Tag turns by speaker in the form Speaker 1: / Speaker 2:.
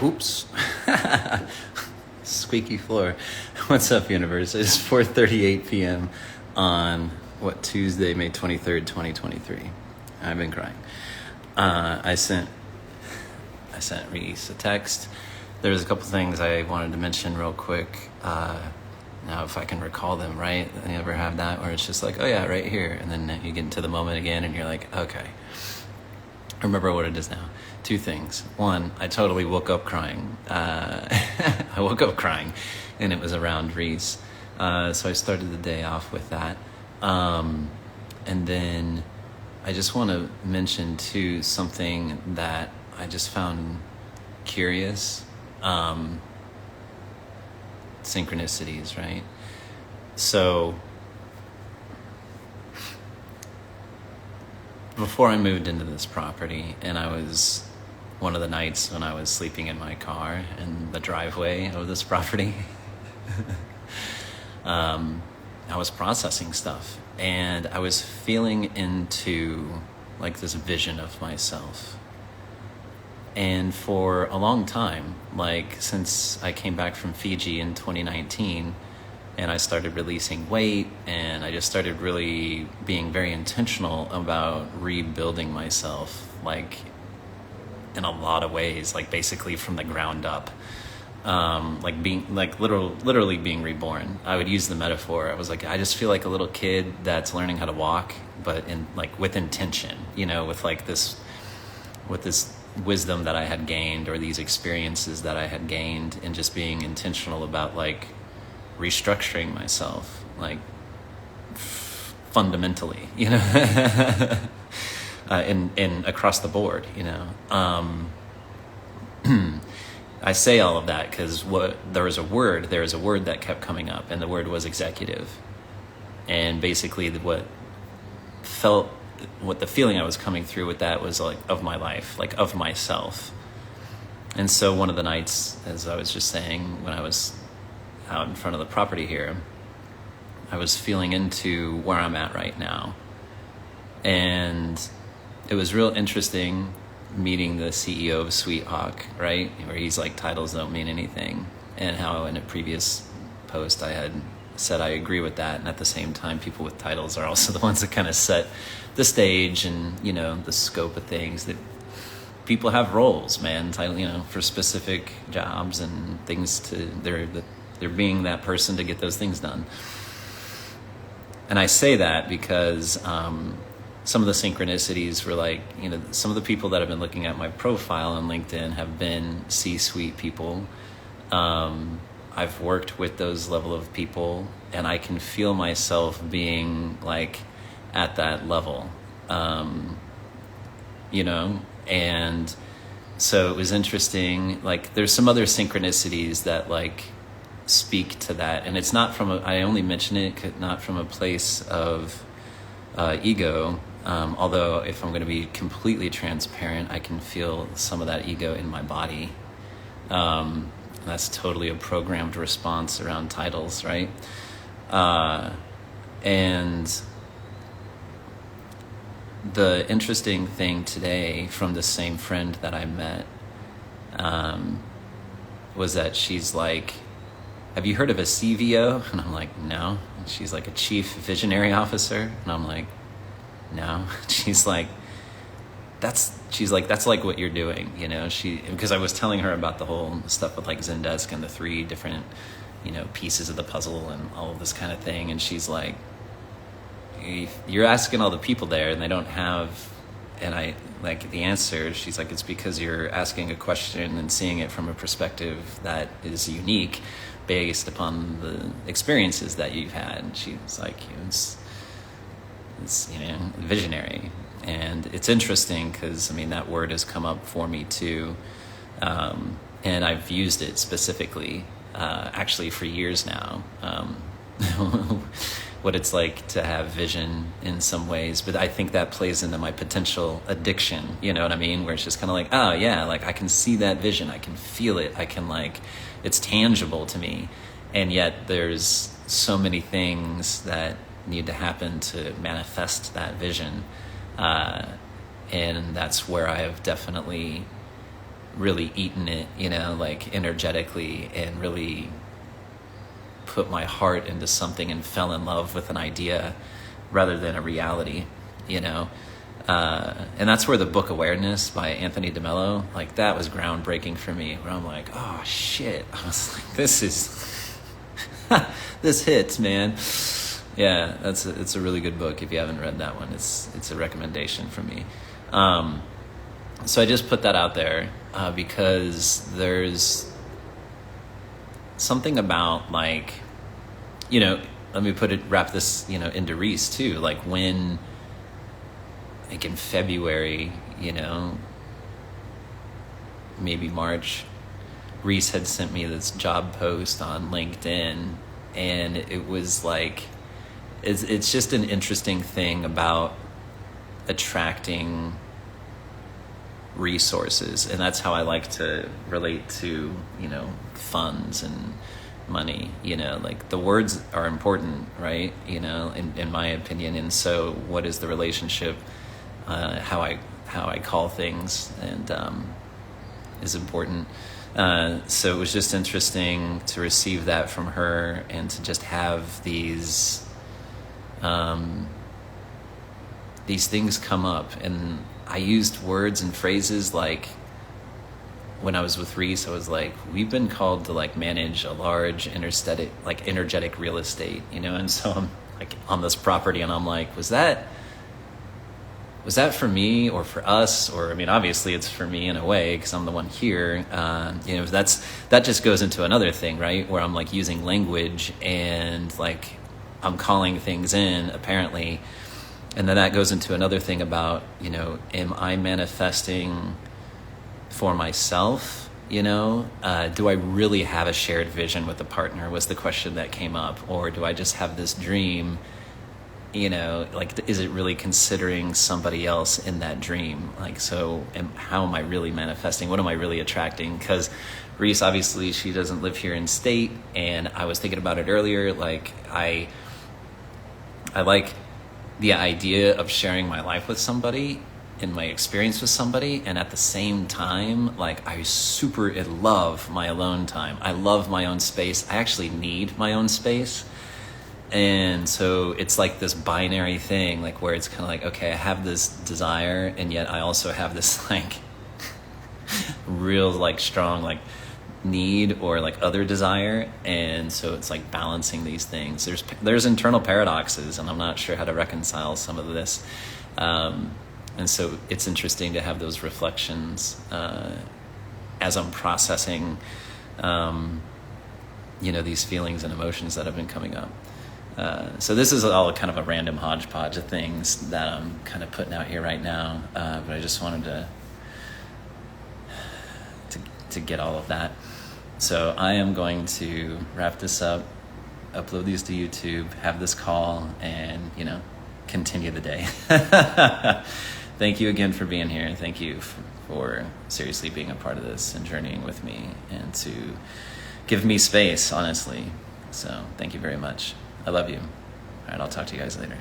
Speaker 1: Oops. Squeaky floor. What's up, universe? It's 4:38 p.m. on, Tuesday, May 23rd, 2023. I've been crying. I sent Reese a text. There's a couple things I wanted to mention real quick. Now, if I can recall them, right? You ever have that where it's just like, oh yeah, right here. And then you get into the moment again and you're like, okay. I remember what it is now. Two things. One, I totally woke up crying. I woke up crying and it was around Reese. So I started the day off with that. And then I just want to mention too something that I just found curious. Synchronicities, right? So before I moved into this property, and I was one of the nights when I was sleeping in my car in the driveway of this property, I was processing stuff, and I was feeling into like this vision of myself. And for a long time, like since I came back from Fiji in 2019 and I started releasing weight and I just started really being very intentional about rebuilding myself, like in a lot of ways, like basically from the ground up, like being like literally being reborn. I would use the metaphor. I was like, I just feel like a little kid that's learning how to walk, but in like with intention, with this wisdom that I had gained, or these experiences that I had gained, and just being intentional about like restructuring myself, like fundamentally, in across the board, I say all of that because there is a word that kept coming up, and the word was executive. And basically what the feeling I was coming through with that was like of my life, like of myself. And so one of the nights, as I was just saying, when I was out in front of the property here, I was feeling into where I'm at right now. And it was real interesting meeting the CEO of Sweet Hawk, right? Where he's like, titles don't mean anything. And how in a previous post I had said I agree with that, and at the same time people with titles are also the ones that kind of set the stage and the scope of things. That people have roles, man, title, for specific jobs and things they're being that person to get those things done. And I say that because some of the synchronicities were like, some of the people that have been looking at my profile on LinkedIn have been C-suite people. I've worked with those level of people, and I can feel myself being like at that level, and so it was interesting. Like there's some other synchronicities that like speak to that, and it's not I only mention it not from a place of ego, although if I'm going to be completely transparent, I can feel some of that ego in my body. That's totally a programmed response around titles, right? And the interesting thing today from the same friend that I met was that she's like, have you heard of a CVO? And I'm like, no. And she's like, a chief visionary officer? And I'm like, no. She's like, that's like what you're doing, because I was telling her about the whole stuff with like Zendesk and the 3 different, pieces of the puzzle and all of this kind of thing. And she's like, you're asking all the people there and they don't have, and I like the answer. She's like, it's because you're asking a question and seeing it from a perspective that is unique based upon the experiences that you've had. And she's like, it's visionary. And it's interesting because, that word has come up for me too. And I've used it specifically, actually for years now, what it's like to have vision in some ways. But I think that plays into my potential addiction, you know what I mean? Where it's just kind of like, oh yeah, like I can see that vision. I can feel it. I can it's tangible to me. And yet there's so many things that need to happen to manifest that vision. And that's where I have definitely really eaten it, you know, like energetically, and really put my heart into something and fell in love with an idea rather than a reality, you know. And that's where the book Awareness by Anthony DeMello, like that was groundbreaking for me, where I'm like, oh shit, I was like, this is this hits, man. Yeah, it's a really good book. If you haven't read that one, it's a recommendation from me. So I just put that out there because there's something about, like, you know, let me wrap this, you know, into Reese too. Like when, like in February, you know, maybe March, Reese had sent me this job post on LinkedIn, and it was like, it's just an interesting thing about attracting resources, and that's how I like to relate to, you know, funds and money. You know, like the words are important, right? You know, in my opinion. And so what is the relationship, how I call things, and is important. So it was just interesting to receive that from her, and to just have these things come up. And I used words and phrases like, when I was with Reese, I was like, we've been called to like manage a large energetic real estate, you know. And so I'm like on this property, and I'm like, was that for me or for us? Or, I mean, obviously it's for me in a way, because I'm the one here. You know, that just goes into another thing, right? Where I'm like using language, and like I'm calling things in, apparently. And then that goes into another thing about, you know, am I manifesting for myself? You know, do I really have a shared vision with a partner, was the question that came up. Or do I just have this dream? You know, like, is it really considering somebody else in that dream? Like, so how am I really manifesting? What am I really attracting? Because Reese, obviously, she doesn't live here in state, and I was thinking about it earlier. Like, I like the idea of sharing my life with somebody and my experience with somebody, and at the same time, like, I super love my alone time. I love my own space. I actually need my own space. And so it's like this binary thing, like where it's kind of like, okay, I have this desire, and yet I also have this like real like strong like need or like other desire. And so it's like balancing these things. There's internal paradoxes, and I'm not sure how to reconcile some of this. And so it's interesting to have those reflections as I'm processing, you know, these feelings and emotions that have been coming up. So this is all kind of a random hodgepodge of things that I'm kind of putting out here right now, but I just wanted to get all of that. So I am going to wrap this up, upload these to YouTube, have this call, and, you know, continue the day. Thank you again for being here. Thank you for seriously being a part of this and journeying with me, and to give me space, honestly. So thank you very much. I love you. All right, I'll talk to you guys later.